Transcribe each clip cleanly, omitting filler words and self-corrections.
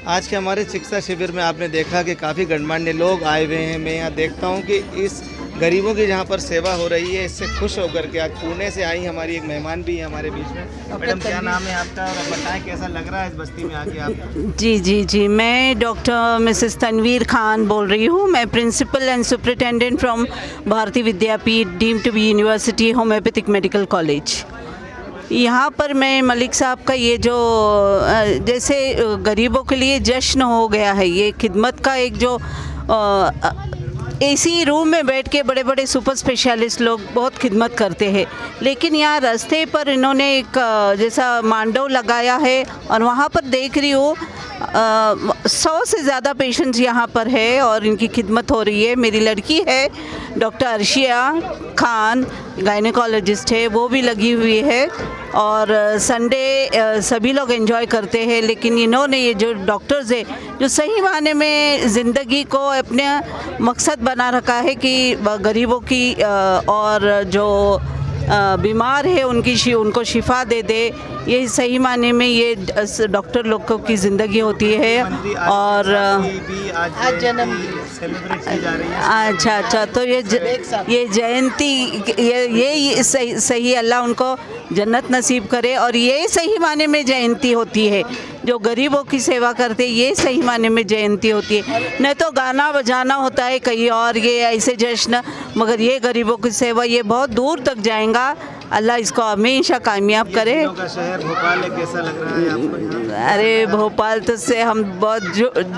आज के हमारे चिकित्सा शिविर में आपने देखा कि काफ़ी गणमान्य लोग आए हुए हैं। मैं यहाँ देखता हूँ कि इस गरीबों की जहाँ पर सेवा हो रही है, इससे खुश होकर के आज पुणे से आई हमारी एक मेहमान भी है हमारे बीच में। मैडम, क्या नाम है आपका और बताएं कैसा लग रहा है इस बस्ती में आके आप? जी, मैं डॉक्टर मिसेस तनवीर खान बोल रही हूँ। मैं principal and superintendent from Bharati Vidyapeeth deemed to be university homoeopathic medical college. यहाँ पर मैं मलिक साहब का ये जो जैसे गरीबों के लिए जश्न हो गया है, ये खिदमत का एक जो एसी रूम में बैठ के बड़े बड़े सुपर स्पेशलिस्ट लोग बहुत खिदमत करते हैं, लेकिन यहाँ रास्ते पर इन्होंने एक जैसा मांडव लगाया है और वहाँ पर देख रही हूँ 100 से ज़्यादा पेशेंट्स यहाँ पर है और इनकी खिदमत हो रही है। मेरी लड़की है डॉक्टर अर्शिया खान, गायनेकोलॉजिस्ट है, वो भी लगी हुई है और संडे सभी लोग एंजॉय करते हैं। लेकिन इन्होंने ये जो डॉक्टर्स है जो सही मायने में ज़िंदगी को अपने मकसद बना रखा है कि गरीबों की और जो बीमार है उनको शिफा दे दे, ये सही माने में ये डॉक्टर लोगों की ज़िंदगी होती है। और आज जन्म सेलिब्रेट की जा रही है। अच्छा, तो ये जयंती ये सही अल्लाह उनको जन्नत नसीब करे और ये सही माने में जयंती होती है। जो गरीबों की सेवा करते ये सही माने में जयंती होती है। नहीं तो गाना बजाना होता है कहीं और, ये ऐसे जश्न, मगर ये गरीबों की सेवा ये बहुत दूर तक जाएगा। अल्लाह इसको हमेशा कामयाब करे। का शहर भोपाल है, कैसा लग रहा है आपको? अरे भोपाल तो से हम बहुत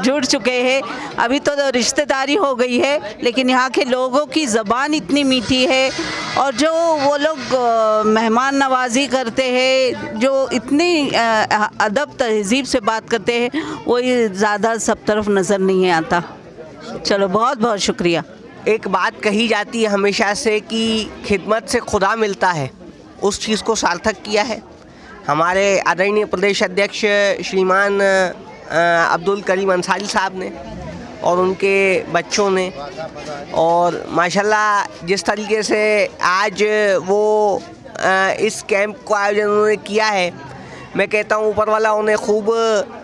जुड़ चुके हैं। अभी तो रिश्तेदारी हो गई है, लेकिन यहाँ के लोगों की ज़बान इतनी मीठी है और जो वो लोग मेहमान नवाजी करते हैं, जो इतनी अदब तहजीब से बात करते हैं, वो ये ज़्यादा सब तरफ नज़र नहीं आता। चलो, बहुत बहुत शुक्रिया। एक बात कही जाती है हमेशा से कि खिदमत से खुदा मिलता है, उस चीज़ को सार्थक किया है हमारे आदरणीय प्रदेश अध्यक्ष श्रीमान अब्दुल करीम अंसारी साहब ने और उनके बच्चों ने। और माशाल्लाह जिस तरीके से आज वो इस कैंप को आयोजन उन्होंने किया है, मैं कहता हूँ ऊपर वाला उन्हें खूब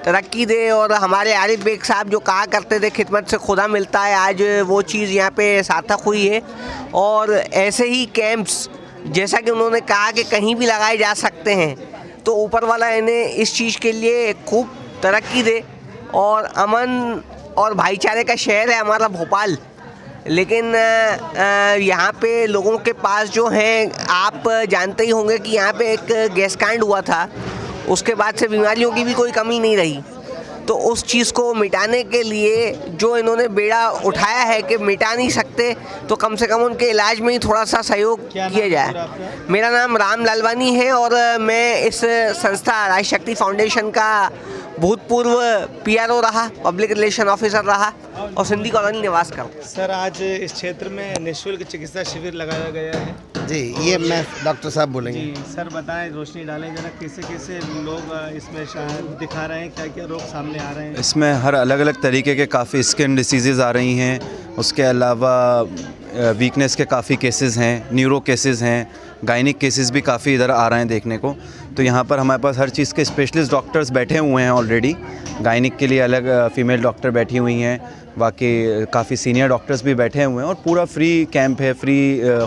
तरक्की दे। और हमारे आरिफ बेग साहब जो कहा करते थे खिदमत से खुदा मिलता है, आज वो चीज़ यहाँ पे सार्थक हुई है। और ऐसे ही कैंप्स जैसा कि उन्होंने कहा कि कहीं भी लगाए जा सकते हैं, तो ऊपर वाला इन्हें इस चीज़ के लिए खूब तरक्की दे। और अमन और भाईचारे का शहर है हमारा भोपाल, लेकिन यहाँ पे लोगों के पास जो हैं, आप जानते ही होंगे कि यहाँ पे एक गैस कांड हुआ था, उसके बाद से बीमारियों की भी कोई कमी नहीं रही। तो उस चीज़ को मिटाने के लिए जो इन्होंने बेड़ा उठाया है कि मिटा नहीं सकते तो कम से कम उनके इलाज में ही थोड़ा सा सहयोग किया जाए। मेरा नाम राम लालवानी है और मैं इस संस्था राजशक्ति फाउंडेशन का भूतपूर्व PRO रहा, पब्लिक रिलेशन ऑफिसर रहा और सिंधी कॉलोनी निवास का। सर, आज इस क्षेत्र में निःशुल्क चिकित्सा शिविर लगाया गया है। जी, ये मैं डॉक्टर साहब बोलेंगे। जी सर, बताएं, रोशनी डालें जरा, कैसे कैसे लोग इसमें दिखा रहे हैं, क्या क्या रोग सामने आ रहे हैं? इसमें हर अलग अलग तरीके के काफ़ी स्किन डिसीज़ेज़ आ रही हैं। उसके अलावा वीकनेस के काफ़ी केसेस हैं, न्यूरो केसेस हैं, गायनिक केसेस भी काफ़ी इधर आ रहे हैं देखने को। तो यहाँ पर हमारे पास हर चीज़ के स्पेशलिस्ट डॉक्टर्स बैठे हुए हैं ऑलरेडी। गायनिक के लिए अलग फ़ीमेल डॉक्टर बैठी हुई हैं, बाकी काफ़ी सीनियर डॉक्टर्स भी बैठे हुए हैं। और पूरा फ्री कैंप है, फ्री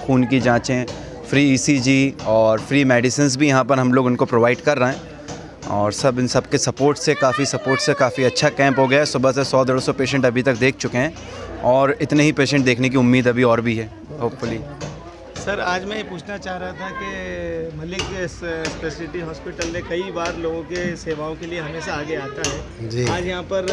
खून की जांचें, फ्री ECG और फ्री मेडिसिन्स भी यहाँ पर हम लोग उनको प्रोवाइड कर रहे हैं। और सब इन सब के सपोर्ट से काफ़ी अच्छा कैंप हो गया है। सुबह से 100-150 पेशेंट अभी तक देख चुके हैं और इतने ही पेशेंट देखने की उम्मीद अभी और भी है, होपफुली। सर, आज मैं ये पूछना चाह रहा था कि मलिक स्पेशलिटी हॉस्पिटल ने कई बार लोगों के सेवाओं के लिए हमेशा आगे आता है जी। आज यहाँ पर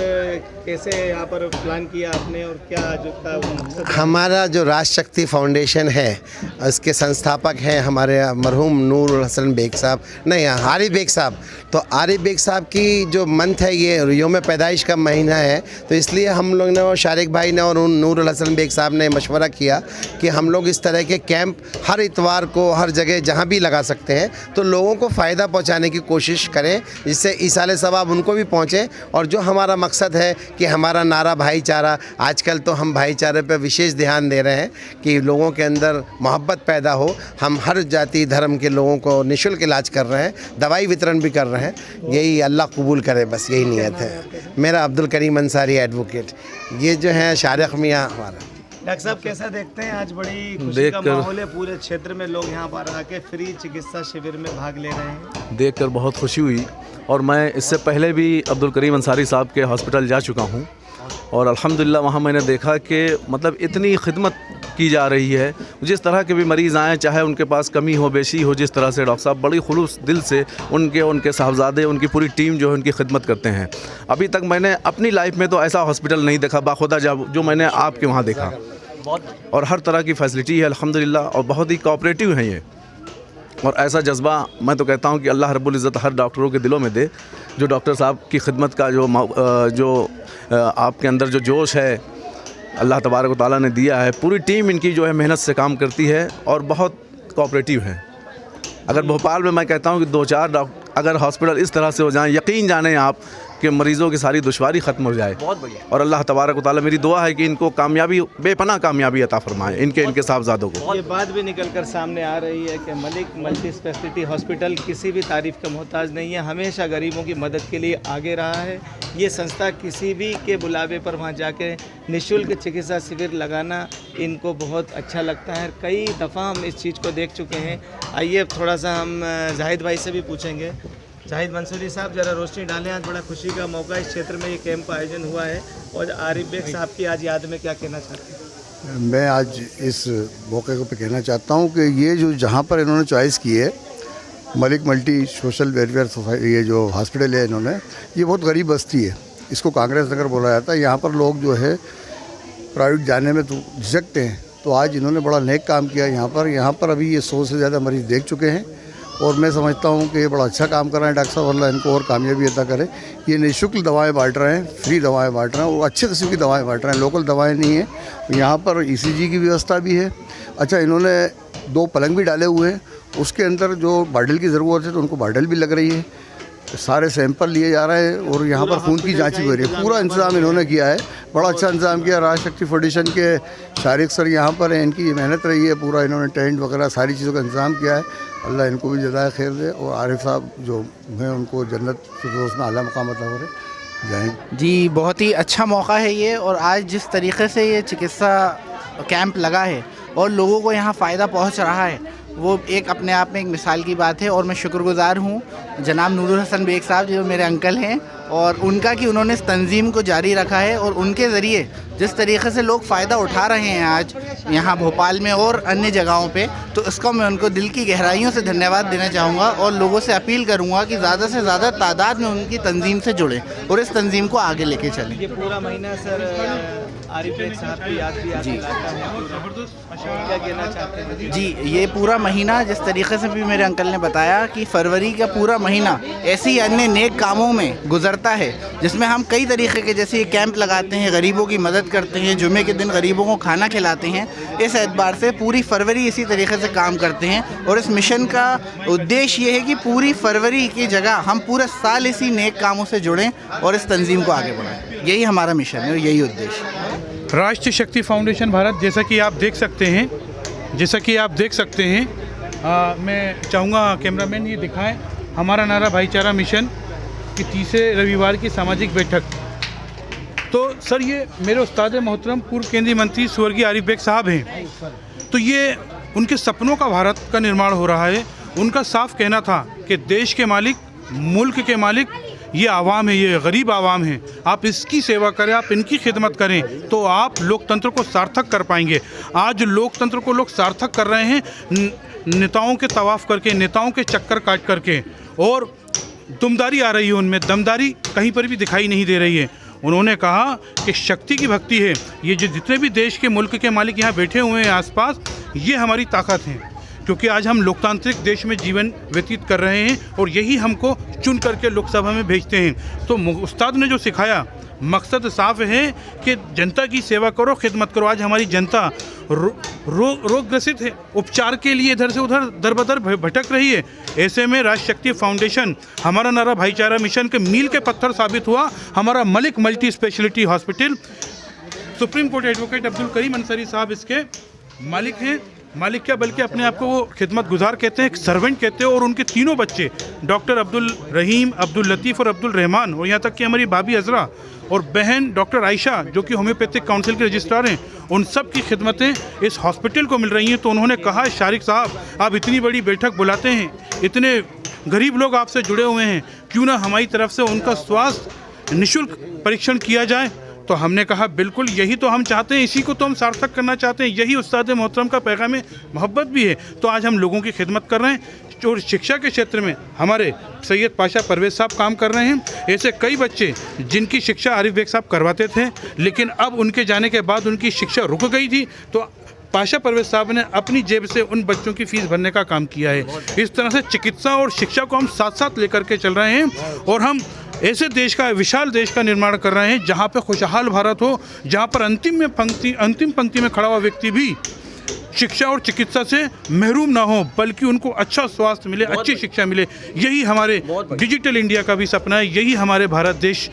कैसे यहाँ पर प्लान किया आपने और क्या जो था मकसद? हमारा जो राजशक्ति फाउंडेशन है, उसके संस्थापक हैं हमारे मरहूम नूर हसन बेग साहब, नहीं आरिफ बेग साहब। तो आरिफ बेग साहब की जो मंथ है, ये योम पैदाइश का महीना है, तो इसलिए हम लोग ने और शारिक भाई ने और उन नूर हसन बेग साहब ने मशवरा किया कि हम लोग इस तरह के कैंप कैंप हर इतवार को हर जगह जहाँ भी लगा सकते हैं, तो लोगों को फ़ायदा पहुँचाने की कोशिश करें, जिससे ईसाले सवाब उनको भी पहुँचे। और जो हमारा मकसद है कि हमारा नारा भाईचारा, आजकल तो हम भाईचारे पर विशेष ध्यान दे रहे हैं कि लोगों के अंदर मोहब्बत पैदा हो। हम हर जाति धर्म के लोगों को निःशुल्क इलाज कर रहे हैं, दवाई वितरण भी कर रहे हैं। यही अल्लाह कबूल करे, बस यही नीयत है। मेरा अब्दुल करीम अंसारी एडवोकेट, ये जो है शारिक मियाँ हमारा। डॉक्टर साहब कैसा देखते हैं, आज बड़ी खुशी का माहौल है, पूरे क्षेत्र में लोग यहाँ पर आके फ्री चिकित्सा शिविर में भाग ले रहे हैं। देखकर बहुत खुशी हुई। और मैं इससे पहले भी अब्दुल करीम अंसारी साहब के हॉस्पिटल जा चुका हूँ और अल्हम्दुलिल्लाह वहाँ मैंने देखा कि मतलब इतनी खिदमत की जा रही है। जिस तरह के भी मरीज़ आएँ, चाहे उनके पास कमी हो बेशी हो, जिस तरह से डॉक्टर साहब बड़ी खुलूस दिल से उनके साहबजादे, उनकी पूरी टीम जो है उनकी खिदमत करते हैं। अभी तक मैंने अपनी लाइफ में तो ऐसा हॉस्पिटल नहीं देखा बाखुदा जो मैंने आपके वहाँ देखा। और हर तरह की फैसिलिटी है अल्हम्दुलिल्लाह, और बहुत ही कोऑपरेटिव हैं ये। और ऐसा जज्बा मैं तो कहता हूँ कि अल्लाह रब्बुल इज़्ज़त हर डॉक्टरों के दिलों में दे। जो डॉक्टर साहब की खिदमत का जो आपके अंदर जो जोश है अल्लाह तबारक व तआला ने दिया है। पूरी टीम इनकी जो है मेहनत से काम करती है और बहुत कोऑपरेटिव है। अगर भोपाल में मैं कहता हूँ कि 2-4 अगर हॉस्पिटल इस तरह से हो जाएं, यकीन जानें आप कि मरीज़ों की सारी दुश्वारी ख़त्म हो जाए। बहुत बढ़िया। और अल्लाह तबारक व तआला, मेरी दुआ है कि इनको कामयाबी, बेपनाह कामयाबी अता फरमाए इनके साहबजादों को। ये बात भी निकल कर सामने आ रही है कि मलिक मल्टी स्पेशलिटी हॉस्पिटल किसी भी तारीफ़ का मोहताज नहीं है, हमेशा गरीबों की मदद के लिए आगे रहा है। ये संस्था किसी भी के बुलावे पर वहाँ जाके निःशुल्क चिकित्सा शिविर लगाना इनको बहुत अच्छा लगता है। कई दफ़ा हम इस चीज़ को देख चुके हैं। आइए थोड़ा सा हम जाहिद भाई से भी पूछेंगे। जाहिद मंसूरी साहब, ज़रा रोशनी डालें। आज बड़ा खुशी का मौका, इस क्षेत्र में ये कैंप आयोजन हुआ है और आरिफ बेग साहब की आज याद में क्या कहना चाहते हैं? मैं आज इस मौके पे कहना चाहता हूँ कि ये जो जहाँ पर इन्होंने चॉइस की है Malik multi social welfare society, ये जो हॉस्पिटल है इन्होंने, ये बहुत गरीब बस्ती है, इसको कांग्रेस नगर बोला जाता है। यहाँ पर लोग जो है प्राइवेट जाने में तो झिझकते हैं, तो आज इन्होंने बड़ा नेक काम किया। यहाँ पर अभी ये 100 से ज़्यादा मरीज़ देख चुके हैं और मैं समझता हूँ कि ये बड़ा अच्छा काम कर रहे हैं डॉक्टर साहब। अल्लाह इनको और कामयाबी अता करे। ये निःशुल्क दवाएं बांट रहे हैं, फ्री दवाएं बांट रहे हैं और अच्छे किस्म की दवाएं बांट रहे हैं, लोकल दवाएं नहीं है। यहाँ पर ECG की व्यवस्था भी है। अच्छा, इन्होंने 2 पलंग भी डाले हुए हैं, उसके अंदर जो बार्डल की ज़रूरत है तो उनको बार्डल भी लग रही है। सारे सैंपल लिए जा रहे हैं और यहाँ पर खून की जांच भी हो रही है। पूरा इंतज़ाम इन्होंने किया है, बड़ा अच्छा इंतज़ाम किया। राजशक्ति फाउंडेशन के शारिक सर यहाँ पर हैं, इनकी मेहनत रही है। पूरा इन्होंने टेंट वगैरह सारी चीज़ों का इंतज़ाम किया है। अल्लाह इनको भी जज़ाए खैर दे और आरिफ साहब जो हैं उनको जन्नत फिरदौस में आला मकाम अता करे। जय जी, बहुत ही अच्छा मौका है ये। और आज जिस तरीके से ये चिकित्सा कैंप लगा है और लोगों को यहाँ फ़ायदा पहुँच रहा है, वो एक अपने आप में एक मिसाल की बात है। और मैं शुक्रगुज़ार हूँ जनाब नूरुल हसन बेग साहब जो मेरे अंकल हैं और उनका कि उन्होंने इस तंजीम को जारी रखा है और उनके ज़रिए जिस तरीके से लोग फ़ायदा उठा रहे हैं आज यहाँ भोपाल में और अन्य जगहों पे, तो इसका मैं उनको दिल की गहराइयों से धन्यवाद देना चाहूँगा और लोगों से अपील करूँगा कि ज़्यादा से ज़्यादा तादाद में उनकी तंजीम से जुड़ें और इस तंजीम को आगे लेके चलें। ये पूरा महीना सर आरिफ बेग साहब की याद भी आती लाता है, क्या कहना चाहते हैं? जी, ये पूरा महीना जिस तरीके से भी मेरे अंकल ने बताया कि फरवरी का पूरा महीना ऐसे ही अन्य नेक कामों में गुजरता है, जिसमें हम कई तरीके के जैसे कैंप लगाते हैं, गरीबों की मदद करते हैं, जुमे के दिन गरीबों को खाना खिलाते हैं। इस एतबार से पूरी फरवरी इसी तरीके से काम करते हैं और इस मिशन का उद्देश्य ये है कि पूरी फरवरी की जगह हम पूरे साल इसी नेक कामों से जुड़ें और इस तंजीम को आगे बढ़ाएं। यही हमारा मिशन है और यही उद्देश्य है। राष्ट्रीय शक्ति फाउंडेशन भारत, जैसा कि आप देख सकते हैं, मैं चाहूँगा कैमरामैन ये दिखाएं, हमारा नारा भाईचारा मिशन की 30 रविवार की सामाजिक बैठक। तो सर, ये मेरे उस्ताद मोहतरम पूर्व केंद्रीय मंत्री स्वर्गीय आरिफ बेग साहब हैं, तो ये उनके सपनों का भारत का निर्माण हो रहा है। उनका साफ कहना था कि देश के मालिक, मुल्क के मालिक ये आवाम है, ये गरीब आवाम है। आप इसकी सेवा करें, आप इनकी खिदमत करें तो आप लोकतंत्र को सार्थक कर पाएंगे। आज लोकतंत्र को लोग सार्थक कर रहे हैं नेताओं के तवाफ़ करके, नेताओं के चक्कर काट करके, और दुमदारी आ रही है उनमें, दमदारी कहीं पर भी दिखाई नहीं दे रही है। उन्होंने कहा कि शक्ति की भक्ति है। ये जो जितने भी देश के मुल्क के मालिक यहाँ बैठे हुए हैं आसपास, ये हमारी ताकत है। क्योंकि आज हम लोकतांत्रिक देश में जीवन व्यतीत कर रहे हैं और यही हमको चुन करके लोकसभा में भेजते हैं। तो उस्ताद ने जो सिखाया मकसद साफ है कि जनता की सेवा करो, खिदमत करो। आज हमारी जनता रोग ग्रसित है, उपचार के लिए इधर से उधर दर बदर भटक रही है। ऐसे में राष्ट्र शक्ति फाउंडेशन, हमारा नारा भाईचारा मिशन के मील के पत्थर साबित हुआ। हमारा Malik multi speciality hospital, supreme court advocate Abdul Karim Ansari साहब इसके मालिक हैं। मालिक क्या बल्कि अपने आप को वो खिदमत गुजार कहते हैं, एक सर्वेंट कहते हैं। और उनके तीनों बच्चे डॉक्टर अब्दुल रहीम, अब्दुल लतीफ़ और अब्दुल रहमान, और यहाँ तक कि हमारी भाभी अजरा और बहन डॉक्टर आयशा जो कि होम्योपैथिक काउंसिल के रजिस्ट्रार हैं, उन सब की खिदमतें इस हॉस्पिटल को मिल रही हैं। तो उन्होंने कहा, शारिक साहब आप इतनी बड़ी बैठक बुलाते हैं, इतने गरीब लोग आपसे जुड़े हुए हैं, क्यों ना हमारी तरफ से उनका स्वास्थ्य निःशुल्क परीक्षण किया जाए। तो हमने कहा बिल्कुल, यही तो हम चाहते हैं, इसी को तो हम सार्थक करना चाहते हैं, यही उस्ताद मोहतरम का पैगाम मोहब्बत भी है। तो आज हम लोगों की खिदमत कर रहे हैं। और शिक्षा के क्षेत्र में हमारे सैयद पाशा परवेज़ साहब काम कर रहे हैं। ऐसे कई बच्चे जिनकी शिक्षा आरिफ बेग साहब करवाते थे, लेकिन अब उनके जाने के बाद उनकी शिक्षा रुक गई थी, तो पाशा परवेज़ साहब ने अपनी जेब से उन बच्चों की फ़ीस भरने का काम किया है। इस तरह से चिकित्सा और शिक्षा को हम साथ साथ लेकर के चल रहे हैं और हम ऐसे देश का, विशाल देश का निर्माण कर रहे हैं जहाँ पे खुशहाल भारत हो, जहाँ पर अंतिम पंक्ति में खड़ा हुआ व्यक्ति भी शिक्षा और चिकित्सा से महरूम ना हो, बल्कि उनको अच्छा स्वास्थ्य मिले, अच्छी शिक्षा मिले। यही हमारे डिजिटल इंडिया का भी सपना है, यही हमारे भारत देश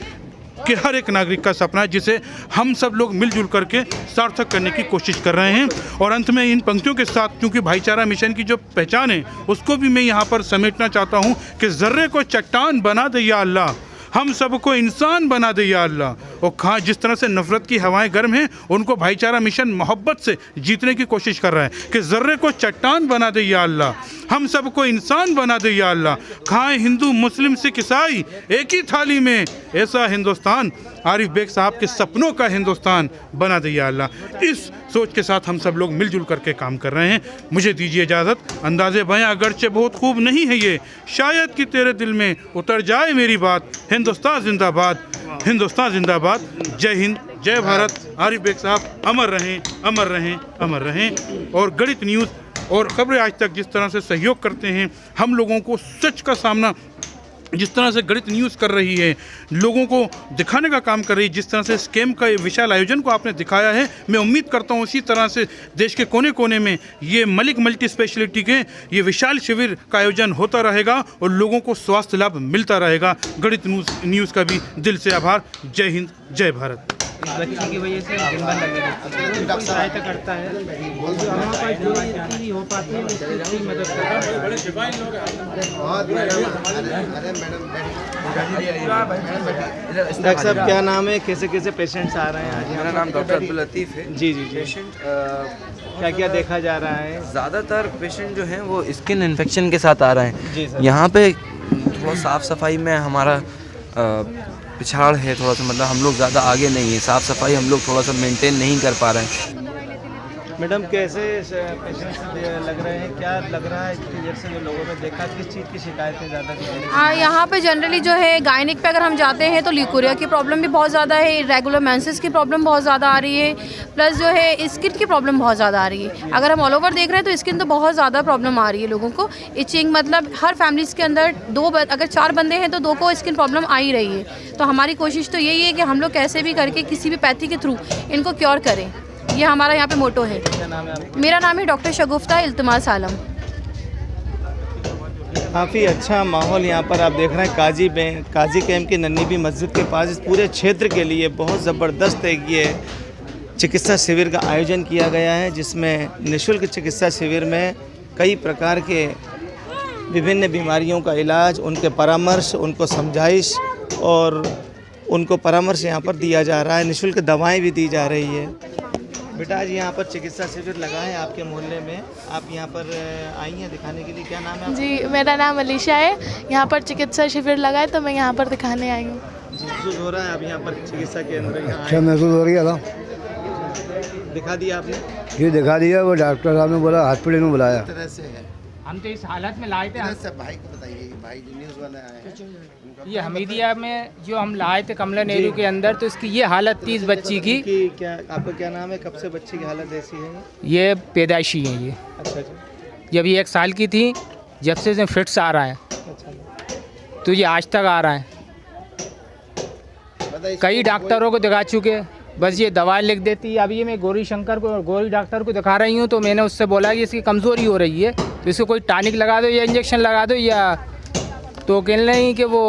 के हर एक नागरिक का सपना है, जिसे हम सब लोग मिलजुल करके सार्थक करने की कोशिश कर रहे हैं। और अंत में इन पंक्तियों के साथ, क्योंकि भाईचारा मिशन की जो पहचान है उसको भी मैं यहाँ पर समेटना चाहता हूँ कि ज़र्रे को चट्टान बना दे या अल्लाह, हम सबको इंसान बना दे या अल्लाह। और जिस तरह से नफ़रत की हवाएं गर्म हैं, उनको भाईचारा मिशन मोहब्बत से जीतने की कोशिश कर रहा है कि ज़र्रे को चट्टान बना दे या अल्लाह, हम सबको इंसान बना दे या अल्लाह। खाएं हिंदू मुस्लिम सिख ईसाई एक ही थाली में, ऐसा हिंदुस्तान आरिफ बेग साहब के सपनों का हिंदुस्तान बना दे या अल्लाह। इस सोच के साथ हम सब लोग मिलजुल करके काम कर रहे हैं। मुझे दीजिए इजाज़त। अंदाज़े बयां अगरचे बहुत खूब नहीं है ये, शायद कि तेरे दिल में उतर जाए मेरी बात। हिंदुस्तान जिंदाबाद, हिंदुस्तान जिंदाबाद। जय हिंद, जय भारत। आरिफ बेग साहब अमर रहें, अमर रहें, अमर रहें। और गणित न्यूज़ और खबरें आज तक जिस तरह से सहयोग करते हैं, हम लोगों को सच का सामना जिस तरह से गणित न्यूज़ कर रही है, लोगों को दिखाने का काम कर रही है, जिस तरह से स्कैम का ये विशाल आयोजन को आपने दिखाया है, मैं उम्मीद करता हूँ इसी तरह से देश के कोने कोने में ये मलिक मल्टी स्पेशलिटी के ये विशाल शिविर का आयोजन होता रहेगा और लोगों को स्वास्थ्य लाभ मिलता रहेगा। गणित न्यूज़ का भी दिल से आभार। जय हिंद, जय भारत। बच्ची की वजह से दिन भर लगे रहते हैं, सहायता करता है, जो हमारे पास जो चीज़ हो पाती है उसकी मदद करता है। डॉक्टर साहब क्या नाम है, कैसे कैसे पेशेंट्स आ रहे हैं आज? मेरा नाम डॉक्टर अब्दुल लतीफ़ है। जी जी। पेशेंट क्या क्या देखा जा रहा है? ज़्यादातर पेशेंट जो हैं वो स्किन इन्फेक्शन के साथ आ रहे जी हैं। सर। यहाँ पे थोड़ा साफ़ सफाई में हमारा पिछाड़ है थोड़ा सा, मतलब हम लोग ज़्यादा आगे नहीं है, साफ़ सफाई हम लोग थोड़ा सा मेंटेन नहीं कर पा रहे हैं। मैडम कैसे पेशेंट्स लग रहे हैं, क्या लग रहा है इतनी देर से जो लोगों ने देखा, किस चीज़ की शिकायतें ज़्यादा दी? यहाँ पे जनरली जो है गायनिक पे अगर हम जाते हैं तो ल्यूकोरिया की प्रॉब्लम भी बहुत ज़्यादा है, रेगुलर मेंसेस की प्रॉब्लम बहुत ज़्यादा आ रही है, प्लस जो है स्किन की प्रॉब्लम बहुत ज़्यादा आ रही है। अगर हम ऑल ओवर देख रहे हैं तो स्किन तो बहुत ज़्यादा प्रॉब्लम आ रही है लोगों को। इचिंग, मतलब हर फैमिलीज़ के अंदर अगर 4 बंदे हैं तो 2 को स्किन प्रॉब्लम आ ही रही है। तो हमारी कोशिश तो यही है कि हम लोग कैसे भी करके किसी भी पैथी के थ्रू इनको क्योर करें, ये हमारा यहाँ पे मोटो है। क्या नाम है आपका? मेरा नाम है डॉक्टर शगुफ्ता इल्तमास आलम। काफ़ी अच्छा माहौल यहाँ पर आप देख रहे हैं। काजी कैंप की नन्ही भी मस्जिद के पास इस पूरे क्षेत्र के लिए बहुत ज़बरदस्त एक ये चिकित्सा शिविर का आयोजन किया गया है, जिसमें निःशुल्क चिकित्सा शिविर में कई प्रकार के विभिन्न बीमारियों का इलाज, उनके परामर्श, उनको समझाइश और उनको परामर्श यहाँ पर दिया जा रहा है। निःशुल्क दवाएं भी दी जा रही है। बेटा आज यहाँ पर चिकित्सा शिविर लगा है आपके मोहल्ले में, आप यहाँ पर आई हैं दिखाने के लिए, क्या नाम है आपका? जी, मेरा नाम अलीशा है। यहाँ पर चिकित्सा शिविर लगा है तो मैं यहाँ पर दिखाने आई हूँ। महसूस हो रहा है अब यहाँ पर चिकित्सा केंद्र? अच्छा महसूस हो रही है। दिखा दिया आपने? जी दिखा दिया, वो डॉक्टर साहब ने बोला हॉस्पिटल में बुलाया। तरह से है, हम तो इस हालत में लाए थे। भाई को बताइए, भाई जो न्यूज़ वाले आए हैं। ये हमीदिया में जो हम लाए थे कमला नेहरू के अंदर, तो इसकी ये हालत थी इस बच्ची की। क्या आपका क्या नाम है, कब से बच्ची की हालत ऐसी है? ये पैदाइशी है ये। अच्छा अच्छा। जब ये 1 साल की थी, जब से इसे फिट्स आ रहा है तो ये आज तक आ रहा है। कई डॉक्टरों को दिखा चुके, बस ये दवाई लिख देती है। अभी मैं गौरी डॉक्टर को दिखा रही हूँ, तो मैंने उससे बोला कि इसकी कमज़ोरी हो रही है तो इसको कोई टॉनिक लगा दो या इंजेक्शन लगा दो, या तो कह रहे हैं कि वो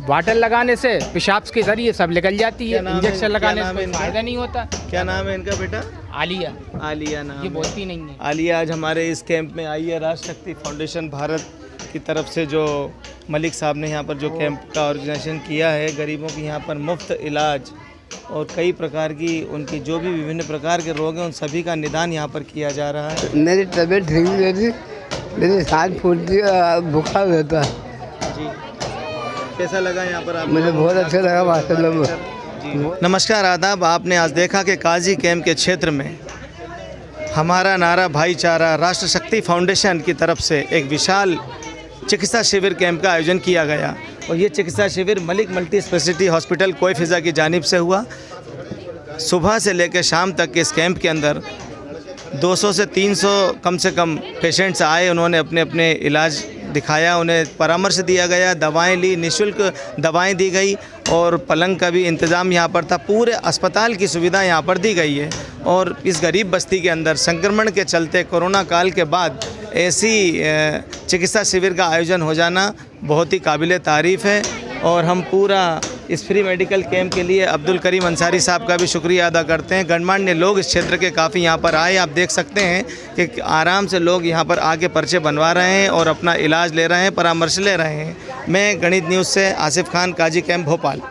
बॉटल लगाने से पेशाब के ज़रिए सब निकल जाती है, इंजेक्शन लगाने से फ़ायदा नहीं होता। क्या नाम है इनका बेटा? आलिया। आलिया नाम ये है। बोलती नहीं है। आलिया आज हमारे इस कैंप में आई है। राष्ट्र शक्ति फाउंडेशन भारत की तरफ से जो मलिक साहब ने यहाँ पर जो कैंप का ऑर्गेनाइजेशन किया है, गरीबों की यहाँ पर मुफ्त इलाज और कई प्रकार की उनकी जो भी विभिन्न प्रकार के रोग हैं उन सभी का निदान यहाँ पर किया जा रहा है। मेरी तबीयत ठीक नहीं रहती, मेरी सांस फूलती, बुखार रहता है। जी, कैसा लगा यहाँ पर आपको? मुझे बहुत अच्छा लगा माशाल्लाह। नमस्कार, आदाब। आपने आज देखा कि काजी कैंप के क्षेत्र में हमारा नारा भाईचारा राष्ट्र शक्ति फाउंडेशन की तरफ से एक विशाल चिकित्सा शिविर कैंप का आयोजन किया गया और ये चिकित्सा शिविर मलिक मल्टी स्पेशलिटी हॉस्पिटल कोई फिज़ा की जानिब से हुआ। सुबह से लेकर शाम तक के इस कैंप के अंदर 200 से 300 कम से कम पेशेंट्स आए, उन्होंने अपने अपने इलाज दिखाया, उन्हें परामर्श दिया गया, दवाएं ली, निःशुल्क दवाएं दी गई और पलंग का भी इंतज़ाम यहाँ पर था। पूरे अस्पताल की सुविधा यहाँ पर दी गई है और इस गरीब बस्ती के अंदर संक्रमण के चलते कोरोना काल के बाद ऐसी चिकित्सा शिविर का आयोजन हो जाना बहुत ही काबिल तारीफ़ है और हम पूरा इस फ्री मेडिकल कैंप के लिए अब्दुल करीम अंसारी साहब का भी शुक्रिया अदा करते हैं। गणमान्य लोग इस क्षेत्र के काफ़ी यहाँ पर आए, आप देख सकते हैं कि आराम से लोग यहाँ पर आके पर्चे बनवा रहे हैं और अपना इलाज ले रहे हैं, परामर्श ले रहे हैं। मैं गणित न्यूज़ से आसिफ खान, काजी कैंप, भोपाल।